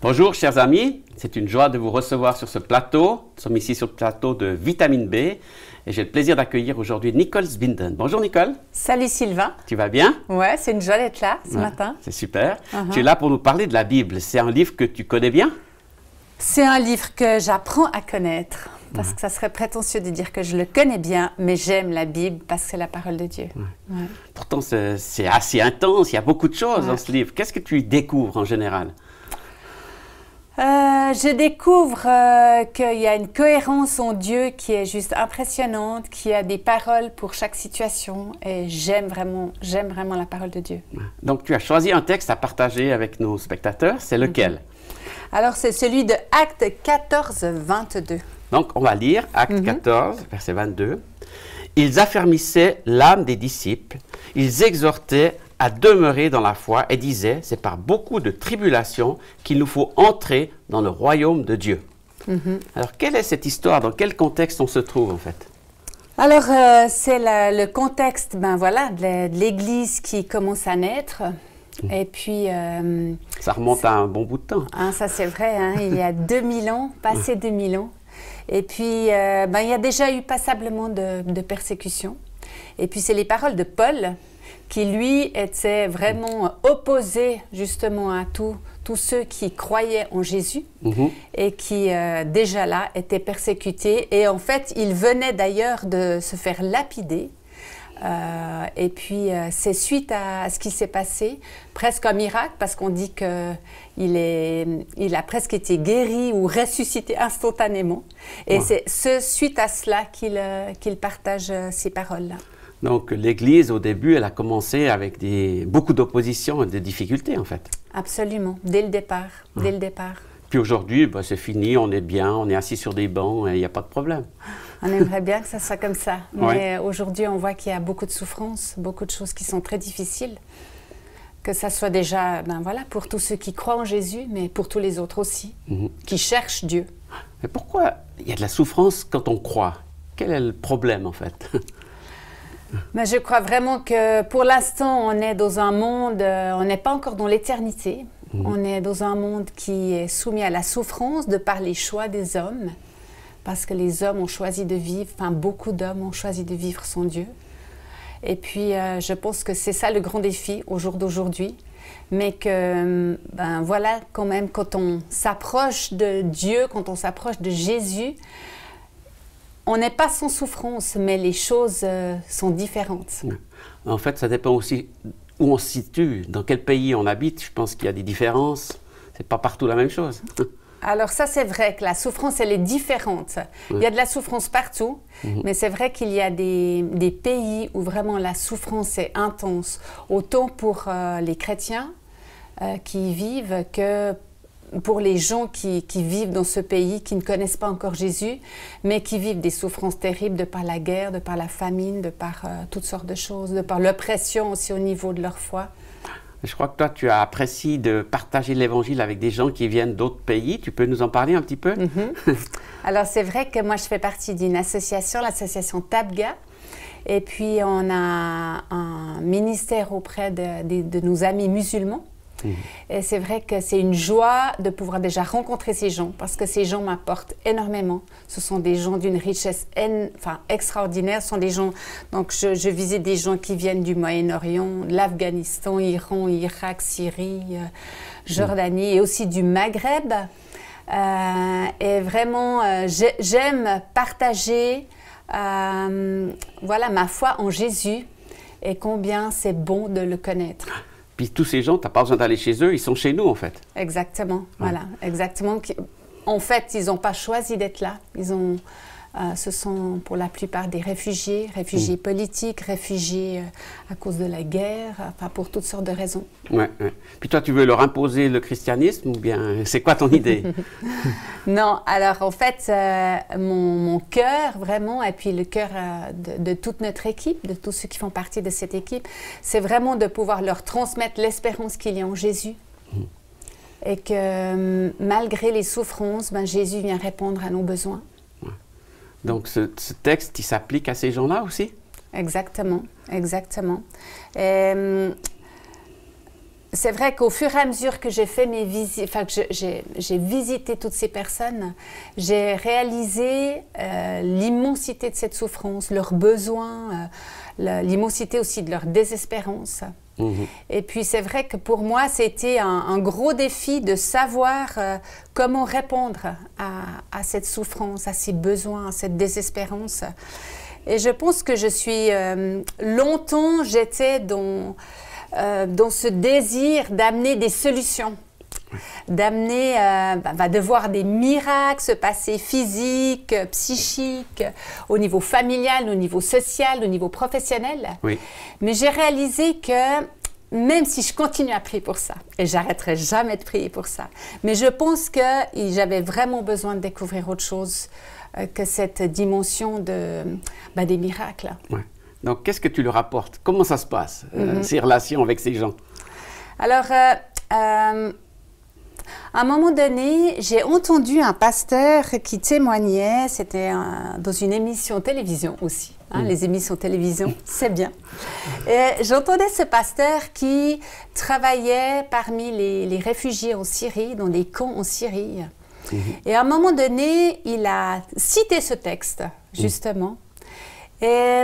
Bonjour chers amis, c'est une joie de vous recevoir sur ce plateau. Nous sommes ici sur le plateau de Vitamine B et j'ai le plaisir d'accueillir aujourd'hui Nicole Sbinden. Bonjour Nicole. Salut Sylvain. Tu vas bien? Ouais, c'est une joie d'être là ce matin. C'est super. Tu es là pour nous parler de la Bible. C'est un livre que tu connais bien? C'est un livre que j'apprends à connaître parce que ça serait prétentieux de dire que je le connais bien, mais j'aime la Bible parce que c'est la parole de Dieu. Pourtant c'est assez intense, il y a beaucoup de choses dans ce livre. Qu'est-ce que tu y découvres en général? Je découvre qu'il y a une cohérence en Dieu qui est juste impressionnante, qu'il y a des paroles pour chaque situation et j'aime vraiment la parole de Dieu. Donc tu as choisi un texte à partager avec nos spectateurs, c'est lequel? Alors c'est celui de Actes 14, 22. Donc on va lire Actes 14, verset 22. Ils affermissaient l'âme des disciples, ils exhortaient à demeurer dans la foi et disaient, c'est par beaucoup de tribulations qu'il nous faut entrer dans le royaume de Dieu. Alors, quelle est cette histoire? Dans quel contexte on se trouve en fait? Alors, c'est le contexte de l'Église qui commence à naître. Et puis... ça remonte à un bon bout de temps. Ça, c'est vrai, il y a 2000 ans, passé 2000 ans. Et puis, il y a déjà eu passablement de persécutions. Et puis, c'est les paroles de Paul qui, lui, était vraiment opposé justement à tous ceux qui croyaient en Jésus et qui, déjà là, étaient persécutés. Et en fait, il venait d'ailleurs de se faire lapider. Et puis, c'est suite à ce qui s'est passé, presque un miracle, parce qu'on dit qu'il a presque été guéri ou ressuscité instantanément. Et c'est suite à cela qu'il partage ces paroles-là. Donc l'Église, au début, elle a commencé avec beaucoup d'opposition et de difficultés, en fait. Absolument, dès le départ, dès le départ. Puis aujourd'hui, c'est fini, on est bien, on est assis sur des bancs et il n'y a pas de problème. On aimerait bien que ça soit comme ça. Mais aujourd'hui, on voit qu'il y a beaucoup de souffrances, beaucoup de choses qui sont très difficiles. Que ça soit déjà, pour tous ceux qui croient en Jésus, mais pour tous les autres aussi, qui cherchent Dieu. Mais pourquoi il y a de la souffrance quand on croit? Quel est le problème, en fait? Mais je crois vraiment que pour l'instant, on est dans un monde, on n'est pas encore dans l'éternité. On est dans un monde qui est soumis à la souffrance de par les choix des hommes. Parce que les hommes ont choisi de vivre, beaucoup d'hommes ont choisi de vivre sans Dieu. Et puis, je pense que c'est ça le grand défi au jour d'aujourd'hui. Mais que, quand même, quand on s'approche de Dieu, quand on s'approche de Jésus, on n'est pas sans souffrance, mais les choses sont différentes. En fait, ça dépend aussi où on se situe, dans quel pays on habite. Je pense qu'il y a des différences. C'est pas partout la même chose. Alors ça, c'est vrai que la souffrance, elle est différente. Il y a de la souffrance partout, mais c'est vrai qu'il y a des pays où vraiment la souffrance est intense. Autant pour les chrétiens qui y vivent que pour les gens qui vivent dans ce pays, qui ne connaissent pas encore Jésus, mais qui vivent des souffrances terribles de par la guerre, de par la famine, de par toutes sortes de choses, de par l'oppression aussi au niveau de leur foi. Je crois que toi, tu as apprécié de partager l'Évangile avec des gens qui viennent d'autres pays. Tu peux nous en parler un petit peu? Alors, c'est vrai que moi, je fais partie d'une association, l'association Tabga. Et puis, on a un ministère auprès de nos amis musulmans. Et c'est vrai que c'est une joie de pouvoir déjà rencontrer ces gens parce que ces gens m'apportent énormément. Ce sont des gens d'une richesse extraordinaire. Ce sont des gens, donc je visite des gens qui viennent du Moyen-Orient, l'Afghanistan, Iran, Irak, Syrie, Jordanie et aussi du Maghreb. Et vraiment, j'aime partager ma foi en Jésus et combien c'est bon de le connaître. Puis tous ces gens, tu n'as pas besoin d'aller chez eux, ils sont chez nous en fait. Exactement, voilà, exactement. En fait, ils n'ont pas choisi d'être là. Ce sont pour la plupart des réfugiés politiques, réfugiés à cause de la guerre, pour toutes sortes de raisons. Ouais. Puis toi, tu veux leur imposer le christianisme ou bien c'est quoi ton idée? Non, alors en fait, mon cœur vraiment, et puis le cœur de toute notre équipe, de tous ceux qui font partie de cette équipe, c'est vraiment de pouvoir leur transmettre l'espérance qu'il y a en Jésus. Et que malgré les souffrances, Jésus vient répondre à nos besoins. Donc ce texte, il s'applique à ces gens-là aussi? Exactement, exactement. c'est vrai qu'au fur et à mesure que j'ai fait mes visites, enfin que j'ai visité toutes ces personnes, j'ai réalisé l'immensité de cette souffrance, leurs besoins, l'immensité aussi de leur désespérance. Et puis c'est vrai que pour moi, c'était un gros défi de savoir comment répondre à cette souffrance, à ces besoins, à cette désespérance. Et je pense que je suis... longtemps, j'étais dans ce désir d'amener des solutions, d'amener, de voir des miracles se passer physiques, psychiques, au niveau familial, au niveau social, au niveau professionnel. Oui. Mais j'ai réalisé que même si je continue à prier pour ça, et j'arrêterai jamais de prier pour ça, mais je pense que j'avais vraiment besoin de découvrir autre chose que cette dimension des miracles. Ouais. Donc, qu'est-ce que tu leur apportes? Comment ça se passe, ces relations avec ces gens? Alors, à un moment donné, j'ai entendu un pasteur qui témoignait, c'était dans une émission télévision aussi. Les émissions télévision, c'est bien. Et j'entendais ce pasteur qui travaillait parmi les réfugiés en Syrie, dans des camps en Syrie. Et à un moment donné, il a cité ce texte, justement. Et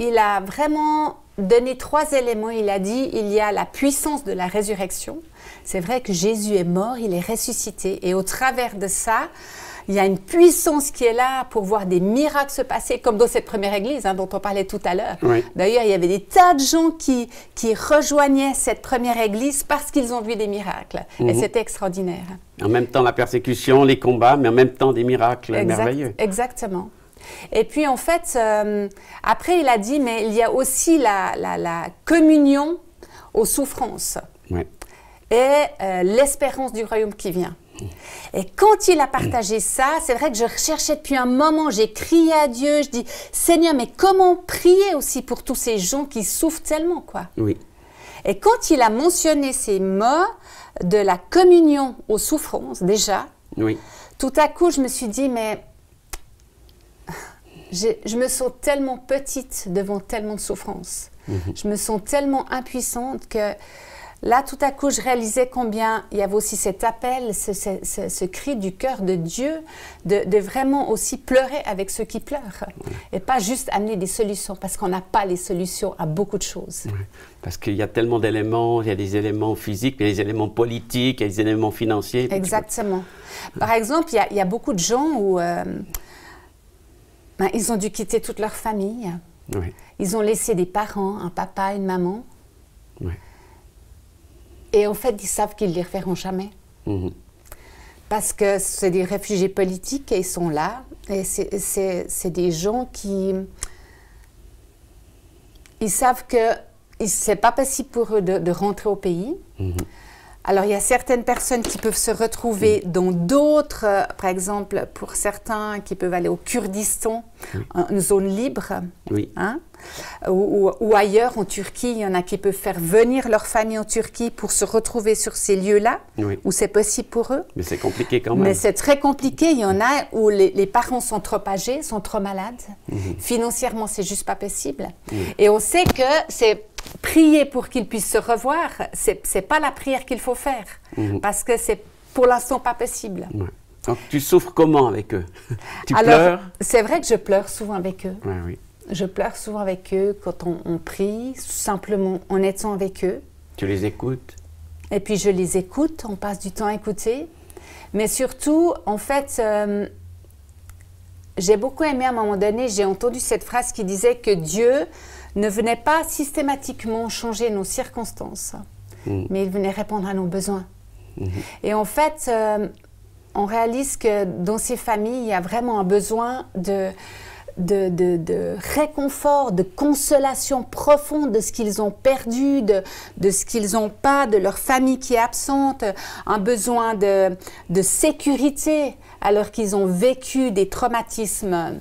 il a vraiment donné 3 éléments. Il a dit, il y a la puissance de la résurrection. C'est vrai que Jésus est mort, il est ressuscité. Et au travers de ça, il y a une puissance qui est là pour voir des miracles se passer, comme dans cette première église dont on parlait tout à l'heure. Oui. D'ailleurs, il y avait des tas de gens qui rejoignaient cette première église parce qu'ils ont vu des miracles. Et c'était extraordinaire. En même temps, la persécution, les combats, mais en même temps, des miracles merveilleux. Exactement. Et puis, en fait, après, il a dit, mais il y a aussi la communion aux souffrances. Oui. Et l'espérance du royaume qui vient. Et quand il a partagé ça, c'est vrai que je recherchais depuis un moment, j'ai crié à Dieu, je dis, Seigneur, mais comment prier aussi pour tous ces gens qui souffrent tellement, quoi. Oui. Et quand il a mentionné ces mots de la communion aux souffrances, déjà, oui. Tout à coup, je me suis dit, mais je me sens tellement petite devant tellement de souffrances. Je me sens tellement impuissante que là, tout à coup, je réalisais combien il y avait aussi cet appel, ce cri du cœur de Dieu, de vraiment aussi pleurer avec ceux qui pleurent. Oui. Et pas juste amener des solutions, parce qu'on n'a pas les solutions à beaucoup de choses. Oui. Parce qu'il y a tellement d'éléments, il y a des éléments physiques, il y a des éléments politiques, il y a des éléments financiers. Exactement. Par exemple, il y a beaucoup de gens où ils ont dû quitter toute leur famille. Oui. Ils ont laissé des parents, un papa, une maman. Oui. Et en fait, ils savent qu'ils ne les reverront jamais. Parce que c'est des réfugiés politiques et ils sont là. Et c'est des gens qui... Ils savent que ce n'est pas possible pour eux de rentrer au pays. Alors, il y a certaines personnes qui peuvent se retrouver dans d'autres, par exemple, pour certains qui peuvent aller au Kurdistan, une zone libre, ou ailleurs, en Turquie, il y en a qui peuvent faire venir leur famille en Turquie pour se retrouver sur ces lieux-là, où c'est possible pour eux. Mais c'est compliqué quand même. Mais c'est très compliqué. Il y en a où les parents sont trop âgés, sont trop malades. Financièrement, c'est juste pas possible. Et on sait que c'est... Prier pour qu'ils puissent se revoir, c'est pas la prière qu'il faut faire, parce que c'est pour l'instant pas possible. Ouais. Donc tu souffres comment avec eux? Tu pleures? C'est vrai que je pleure souvent avec eux. Ouais, oui. Je pleure souvent avec eux quand on prie, simplement en étant avec eux. Tu les écoutes? Et puis je les écoute, on passe du temps à écouter. Mais surtout, en fait, j'ai beaucoup aimé à un moment donné, j'ai entendu cette phrase qui disait que Dieu ne venait pas systématiquement changer nos circonstances, mais il venait répondre à nos besoins. Et en fait, on réalise que dans ces familles, il y a vraiment un besoin de réconfort, de consolation profonde de ce qu'ils ont perdu, de ce qu'ils n'ont pas, de leur famille qui est absente, un besoin de sécurité alors qu'ils ont vécu des traumatismes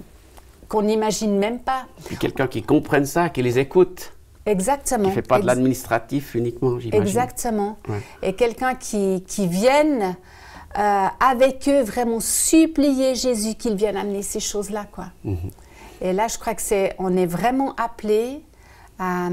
qu'on n'imagine même pas. Et puis quelqu'un qui comprenne ça, qui les écoute. Exactement. Qui ne fait pas de l'administratif uniquement, j'imagine. Exactement. Ouais. Et quelqu'un qui vienne avec eux vraiment supplier Jésus qu'il vienne amener ces choses-là, quoi. Et là, je crois que on est vraiment appelé à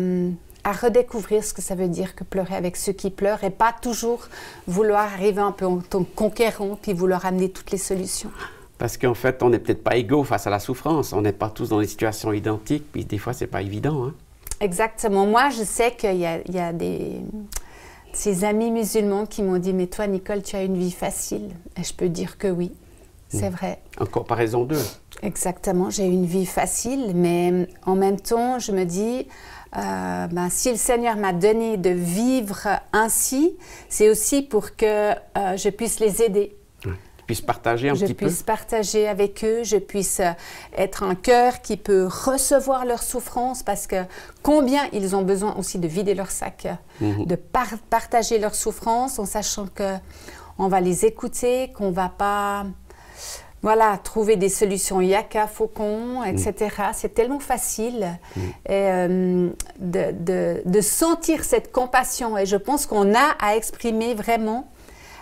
à redécouvrir ce que ça veut dire que pleurer avec ceux qui pleurent et pas toujours vouloir arriver un peu en tant que conquérant puis vouloir amener toutes les solutions. Parce qu'en fait, on n'est peut-être pas égaux face à la souffrance. On n'est pas tous dans des situations identiques, puis des fois, c'est pas évident. Hein? Exactement. Moi, je sais qu'il y a ces amis musulmans qui m'ont dit « Mais toi, Nicole, tu as une vie facile ». Et je peux dire que oui, c'est vrai. En comparaison d'eux. Exactement, j'ai une vie facile, mais en même temps, je me dis, si le Seigneur m'a donné de vivre ainsi, c'est aussi pour que je puisse les aider. Tu puisses partager un petit peu. Je puisse partager avec eux, je puisse être un cœur qui peut recevoir leur souffrance, parce que combien ils ont besoin aussi de vider leur sac, de partager leur souffrance en sachant qu'on va les écouter, qu'on ne va pas... Voilà, trouver des solutions yaka, faucon, etc. C'est tellement facile et, de sentir cette compassion. Et je pense qu'on a à exprimer vraiment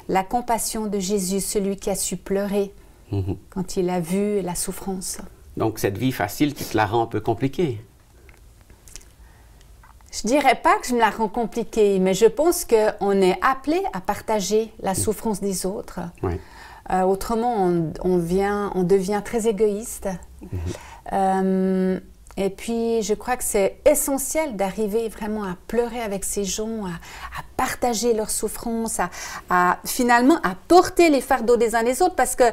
la compassion de Jésus, celui qui a su pleurer quand il a vu la souffrance. Donc cette vie facile, tu te la rends un peu compliquée? Je ne dirais pas que je me la rends compliquée, mais je pense qu'on est appelé à partager la souffrance des autres. Oui. Autrement, on devient très égoïste. Et puis, je crois que c'est essentiel d'arriver vraiment à pleurer avec ces gens, à partager leurs souffrances, finalement à porter les fardeaux des uns des autres, parce que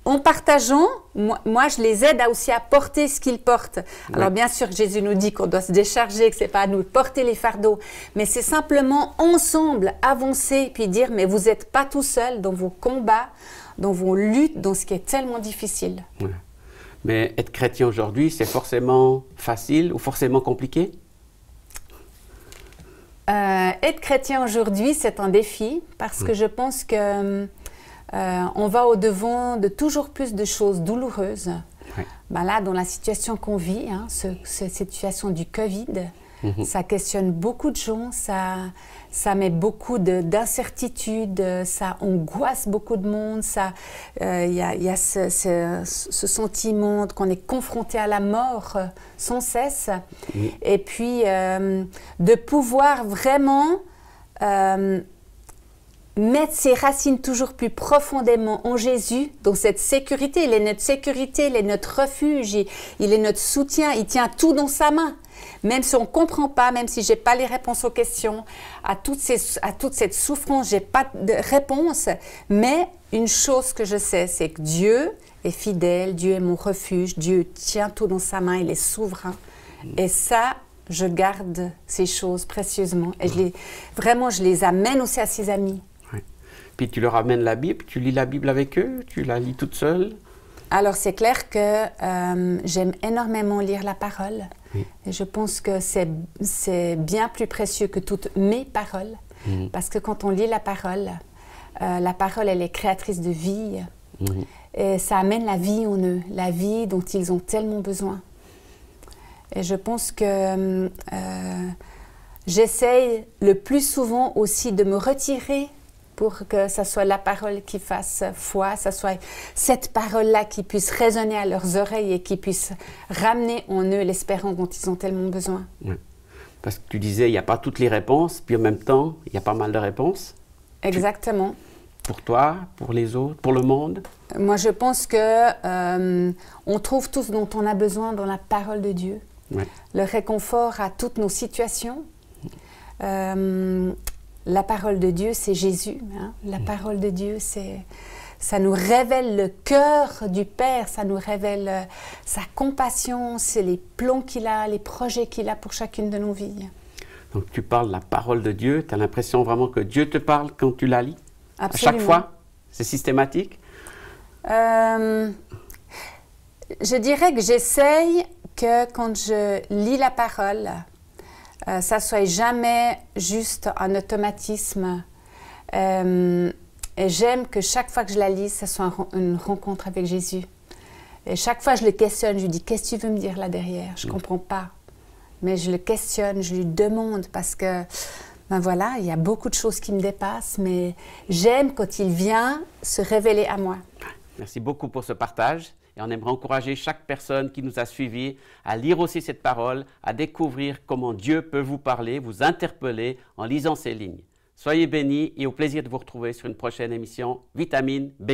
en partageant, moi je les aide aussi à porter ce qu'ils portent. Alors bien sûr, Jésus nous dit qu'on doit se décharger, que ce n'est pas à nous de porter les fardeaux, mais c'est simplement ensemble avancer, puis dire, mais vous n'êtes pas tout seul dans vos combats, dans vos luttes, dans ce qui est tellement difficile. Ouais. Mais être chrétien aujourd'hui, c'est forcément facile ou forcément compliqué? Être chrétien aujourd'hui, c'est un défi, parce que je pense que on va au-devant de toujours plus de choses douloureuses. Ouais. Ben là, dans la situation qu'on vit, cette situation du Covid, ça questionne beaucoup de gens, ça met beaucoup d'incertitudes, ça angoisse beaucoup de monde, il y a ce sentiment qu'on est confronté à la mort sans cesse. Et puis, de pouvoir vraiment mettre ses racines toujours plus profondément en Jésus, dans cette sécurité. Il est notre sécurité, il est notre refuge, il est notre soutien, il tient tout dans sa main. Même si on ne comprend pas, même si je n'ai pas les réponses aux questions, à toute cette souffrance, je n'ai pas de réponse. Mais une chose que je sais, c'est que Dieu est fidèle, Dieu est mon refuge, Dieu tient tout dans sa main, il est souverain. Et ça, je garde ces choses précieusement. Et je les amène aussi à ses amis. Oui. Puis tu leur amènes la Bible, tu lis la Bible avec eux, tu la lis toute seule? Alors c'est clair que j'aime énormément lire la parole. Et je pense que c'est bien plus précieux que toutes mes paroles. Parce que quand on lit la parole, elle est créatrice de vie. Et ça amène la vie en eux, la vie dont ils ont tellement besoin. Et je pense que j'essaye le plus souvent aussi de me retirer pour que ce soit la parole qui fasse foi, ce soit cette parole-là qui puisse résonner à leurs oreilles et qui puisse ramener en eux l'espérance dont ils ont tellement besoin. Oui. Parce que tu disais, il n'y a pas toutes les réponses, puis en même temps, il y a pas mal de réponses. Exactement. Pour toi, pour les autres, pour le monde? Moi, je pense que on trouve tout ce dont on a besoin dans la parole de Dieu. Oui. Le réconfort à toutes nos situations. La parole de Dieu, c'est Jésus. La parole de Dieu, ça nous révèle le cœur du Père, ça nous révèle sa compassion, c'est les plans qu'il a, les projets qu'il a pour chacune de nos vies. Donc tu parles de la parole de Dieu, tu as l'impression vraiment que Dieu te parle quand tu la lis? Absolument. À chaque fois? C'est systématique? Je dirais que j'essaye que quand je lis la parole, ça soit jamais juste un automatisme. Et j'aime que chaque fois que je la lis, ça soit une rencontre avec Jésus. Et chaque fois, je le questionne, je lui dis, qu'est-ce que tu veux me dire là derrière? Je ne comprends pas. Mais je le questionne, je lui demande parce que, ben voilà, il y a beaucoup de choses qui me dépassent, mais j'aime quand il vient se révéler à moi. Merci beaucoup pour ce partage Et on aimerait encourager chaque personne qui nous a suivis à lire aussi cette parole, à découvrir comment Dieu peut vous parler, vous interpeller en lisant ces lignes. Soyez bénis et au plaisir de vous retrouver sur une prochaine émission Vitamine B.